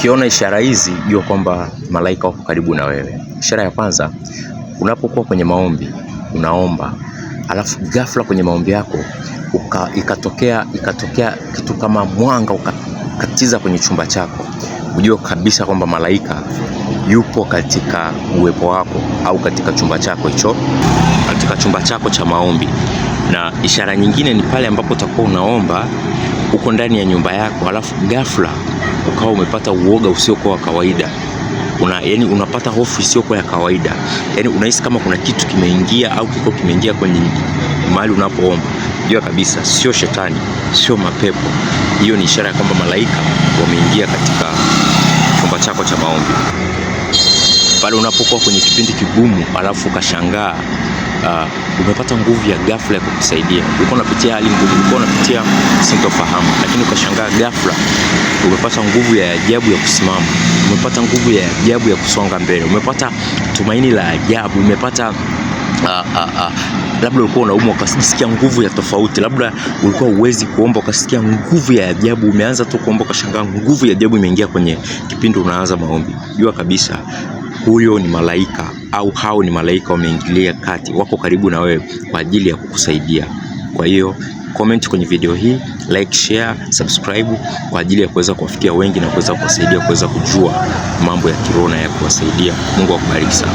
Ukiona ishara hizi, jua kwamba malaika wako karibu na wewe. Ishara ya kwanza, unapokuwa kwenye maombi, unaomba, alafu ghafla kwenye maombi yako ikatokea kitu kama mwanga ukakatiza kwenye chumba chako, ujue kabisa kwamba malaika yupo katika uwepo wako au katika chumba chako hicho, katika chumba chako cha maombi. Na ishara nyingine ni pale ambapo utakuwa unaomba uko ndani ya nyumba yako, alafu ghafla ukawa umepata uoga usiokuwa wa kawaida. Yani unapata hofu isiyokuwa ya kawaida. Yani unahisi kama kuna kitu kimeingia au kiko kimeingia kwenye mahali unapoomba. Jua kabisa sio shetani, sio mapepo. Hiyo ni ishara ya kwamba malaika wameingia katika chumba chako cha maombi. Pale unapokuwa kwenye kipindi kigumu alafu ukashangaa umepata nguvu ya ghafla ya kukusaidia. Ulikuwa unapitia hali ngumu, ulikuwa unapitia sintofahamu, lakini ukashangaa ghafla umepata nguvu ya ajabu ya kusimama, umepata nguvu ya ajabu ya kusonga mbele, umepata tumaini la ajabu, umepata labda ulikuwa unaumwa ukasikia nguvu ya tofauti, labda ulikuwa uwezi kuomba ukasikia nguvu ya ajabu, umeanza tu kuomba ukashangaa nguvu ya ajabu imeingia kwenye kipindi unaanza maombi. Jua kabisa huyo ni malaika au hao ni malaika wameingilia kati, wako karibu na wewe kwa ajili ya kukusaidia. Kwa hiyo comment kwenye video hii, like, share, subscribe kwa ajili ya kuweza kuwafikia wengi na kuweza kuwasaidia kuweza kujua mambo ya kiroho na ya kuwasaidia. Mungu akubariki sana.